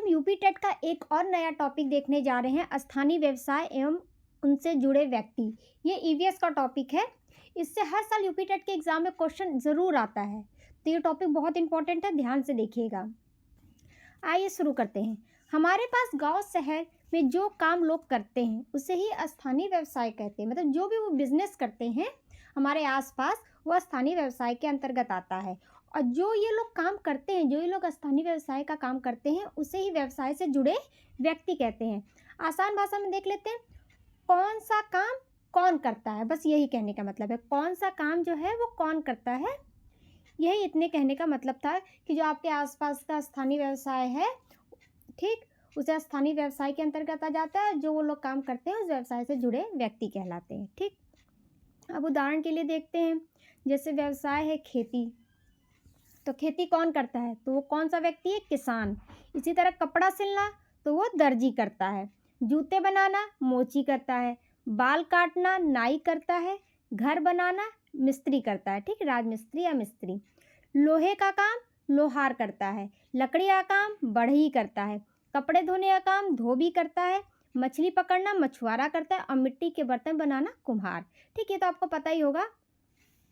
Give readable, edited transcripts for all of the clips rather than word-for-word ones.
UP TET का एक और नया टॉपिक देखने जा रहे हैं, स्थानीय व्यवसाय एवं उनसे जुड़े व्यक्ति। ये ईवीएस का टॉपिक है। इससे हर साल यूपी टेट के एग्ज़ाम में क्वेश्चन ज़रूर आता है, तो ये टॉपिक बहुत इंपॉर्टेंट है, ध्यान से देखिएगा। आइए शुरू करते हैं। हमारे पास गांव शहर में जो काम लोग करते हैं उसे ही स्थानीय व्यवसाय कहते हैं। मतलब जो भी वो बिजनेस करते हैं हमारे आसपास, वो स्थानीय व्यवसाय के अंतर्गत आता है। और जो ये लोग काम करते हैं, जो ये लोग स्थानीय व्यवसाय का काम करते हैं, उसे ही व्यवसाय से जुड़े व्यक्ति कहते हैं। आसान भाषा में देख लेते हैं, कौन सा काम कौन करता है, बस यही कहने का मतलब है। कौन सा काम जो है वो कौन करता है, यही इतने कहने का मतलब था कि जो आपके आसपास का स्थानीय व्यवसाय है, ठीक, उसे स्थानीय व्यवसाय के अंतर्गत आ जाता है। जो वो लोग काम करते हैं उस व्यवसाय से जुड़े व्यक्ति कहलाते हैं। ठीक, अब उदाहरण के लिए देखते हैं, जैसे व्यवसाय है खेती, तो खेती कौन करता है, तो वो कौन सा व्यक्ति है, किसान। इसी तरह कपड़ा सिलना, तो वो दर्जी करता है। जूते बनाना मोची करता है। बाल काटना नाई करता है। घर बनाना मिस्त्री करता है, ठीक, राजमिस्त्री या मिस्त्री। लोहे का काम लोहार करता है। लकड़ी का काम बढ़ई करता है। कपड़े धोने का काम धोबी करता है। मछली पकड़ना मछुआरा करता है। और मिट्टी के बर्तन बनाना कुम्हार। ठीक, ये तो आपको पता ही होगा।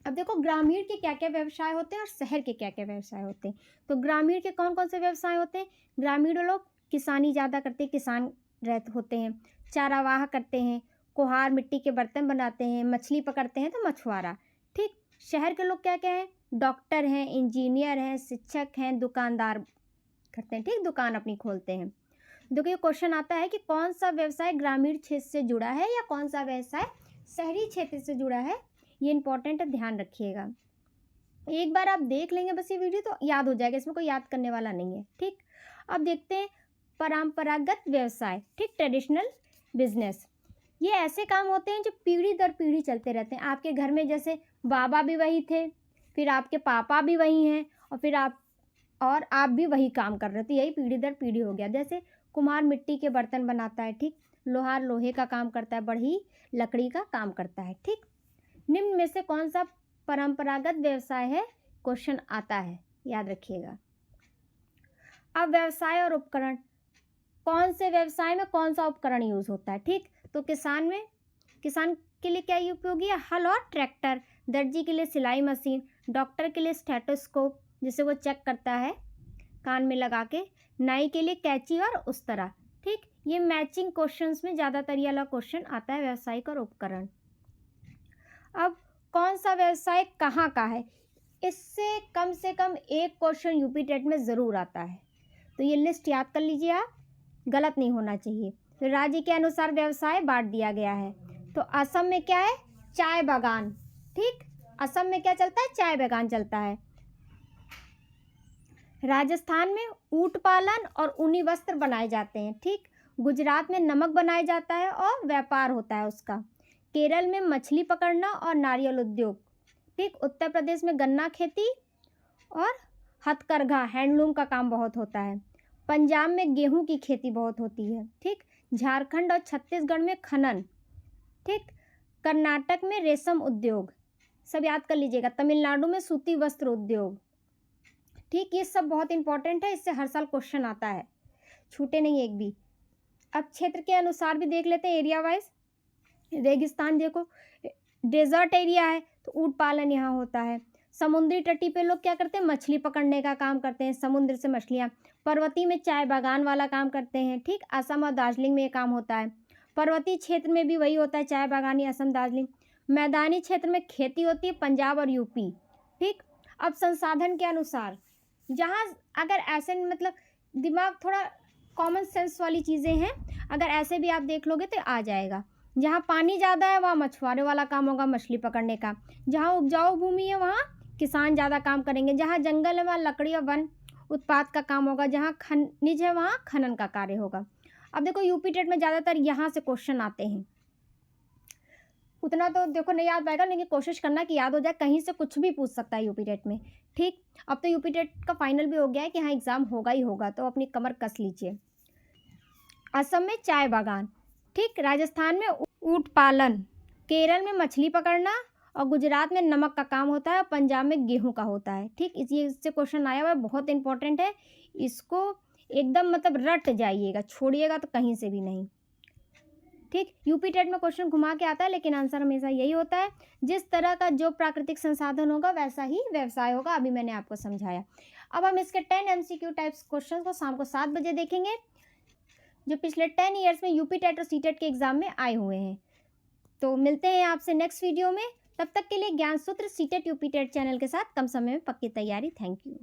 अब देखो ग्रामीण के क्या क्या व्यवसाय होते हैं और शहर के क्या क्या व्यवसाय होते हैं। तो ग्रामीण के कौन कौन से व्यवसाय होते हैं, ग्रामीण लोग किसानी ज़्यादा करते हैं, किसान रहते होते हैं। चारावाह करते हैं, कुम्हार मिट्टी के बर्तन बनाते हैं, मछली पकड़ते हैं तो मछुआरा। ठीक, शहर के लोग क्या क्या हैं, डॉक्टर हैं, इंजीनियर हैं, शिक्षक हैं, दुकानदार करते हैं, ठीक, दुकान अपनी खोलते हैं। देखो ये क्वेश्चन आता है कि कौन सा व्यवसाय ग्रामीण क्षेत्र से जुड़ा है या कौन सा व्यवसाय शहरी क्षेत्र से जुड़ा है, ये इंपॉर्टेंट है, ध्यान रखिएगा। एक बार आप देख लेंगे बस ये वीडियो तो याद हो जाएगा, इसमें कोई याद करने वाला नहीं है। ठीक, अब देखते हैं परंपरागत व्यवसाय, ठीक, ट्रेडिशनल बिजनेस। ये ऐसे काम होते हैं जो पीढ़ी दर पीढ़ी चलते रहते हैं। आपके घर में जैसे बाबा भी वही थे, फिर आपके पापा भी वही हैं, और फिर आप भी वही काम कर रहे थे, यही पीढ़ी दर पीढ़ी हो गया। जैसे कुम्हार मिट्टी के बर्तन बनाता है, ठीक, लोहार लोहे का काम करता है, बढ़ई लकड़ी का काम करता है। ठीक, निम्न में से कौन सा परंपरागत व्यवसाय है, क्वेश्चन आता है, याद रखिएगा। अब व्यवसाय और उपकरण, कौन से व्यवसाय में कौन सा उपकरण यूज़ होता है। ठीक, तो किसान के लिए क्या उपयोगी है, हल और ट्रैक्टर। दर्जी के लिए सिलाई मशीन। डॉक्टर के लिए स्टेथोस्कोप, जिसे वो चेक करता है कान में लगा के। नाई के लिए कैंची और उस्तरा। ठीक, ये मैचिंग क्वेश्चंस में ज़्यादातर ये वाला क्वेश्चन आता है, व्यावसायिक और उपकरण। अब कौन सा व्यवसाय कहाँ का है, इससे कम से कम एक क्वेश्चन यूपी टेट में ज़रूर आता है, तो ये लिस्ट याद कर लीजिए आप, गलत नहीं होना चाहिए। तो राज्य के अनुसार व्यवसाय बांट दिया गया है। तो असम में क्या है, चाय बागान। ठीक, असम में क्या चलता है, चाय बागान चलता है। राजस्थान में ऊंट पालन और ऊनी वस्त्र बनाए जाते हैं। ठीक, गुजरात में नमक बनाया जाता है और व्यापार होता है उसका। केरल में मछली पकड़ना और नारियल उद्योग। ठीक, उत्तर प्रदेश में गन्ना खेती और हथकरघा हैंडलूम का काम बहुत होता है। पंजाब में गेहूं की खेती बहुत होती है। ठीक, झारखंड और छत्तीसगढ़ में खनन। ठीक, कर्नाटक में रेशम उद्योग, सब याद कर लीजिएगा। तमिलनाडु में सूती वस्त्र उद्योग। ठीक, ये सब बहुत इंपॉर्टेंट है, इससे हर साल क्वेश्चन आता है, छूटे नहीं एक भी। अब क्षेत्र के अनुसार भी देख लेते हैं, एरिया वाइज। रेगिस्तान देखो, डेजर्ट एरिया है तो ऊंट पालन यहाँ होता है। समुद्री तटी पे लोग क्या करते हैं, मछली पकड़ने का काम करते हैं, समुद्र से मछलियाँ। पर्वतीय में चाय बागान वाला काम करते हैं। ठीक, असम और दार्जिलिंग में ये काम होता है। पर्वतीय क्षेत्र में भी वही होता है, चाय बागानी, असम दार्जिलिंग। मैदानी क्षेत्र में खेती होती है, पंजाब और यूपी। ठीक, अब संसाधन के अनुसार, जहाँ अगर ऐसे मतलब दिमाग थोड़ा कॉमन सेंस वाली चीज़ें हैं, अगर ऐसे भी आप देख लोगे तो आ जाएगा। जहाँ पानी ज़्यादा है वहाँ मछुआरे वाला काम होगा, मछली पकड़ने का। जहाँ उपजाऊ भूमि है वहाँ किसान ज़्यादा काम करेंगे। जहाँ जंगल है वहाँ लकड़ी और वन उत्पाद का काम होगा। जहाँ खनिज है वहाँ खनन का कार्य होगा। अब देखो यूपी टेट में ज़्यादातर यहाँ से क्वेश्चन आते हैं। उतना तो देखो नहीं याद पाएगा, लेकिन कोशिश करना कि याद हो जाए, कहीं से कुछ भी पूछ सकता है यूपी टेट में। ठीक, अब तो यूपी टेट का फाइनल भी हो गया है कि हाँ एग्ज़ाम होगा ही होगा, तो अपनी कमर कस लीजिए। असम में चाय बागान। ठीक, राजस्थान में ऊंट पालन। केरल में मछली पकड़ना और गुजरात में नमक का काम होता है और पंजाब में गेहूं का होता है। ठीक, इससे क्वेश्चन आया हुआ है, बहुत इंपॉर्टेंट है, इसको एकदम मतलब रट जाइएगा, छोड़िएगा तो कहीं से भी नहीं। ठीक, यूपी टेट में क्वेश्चन घुमा के आता है, लेकिन आंसर हमेशा यही होता है। जिस तरह का जो प्राकृतिक संसाधन होगा वैसा ही व्यवसाय होगा। अभी मैंने आपको समझाया। अब हम इसके 10 MCQ टाइप्स क्वेश्चन को शाम को 7 बजे देखेंगे, जो पिछले 10 ईयर्स में यूपी टेट और सी टेट के एग्जाम में आए हुए हैं। तो मिलते हैं आपसे नेक्स्ट वीडियो में। तब तक के लिए Gyan Sutra C TET UP TET channel के साथ कम समय में पक्की तैयारी। Thank you.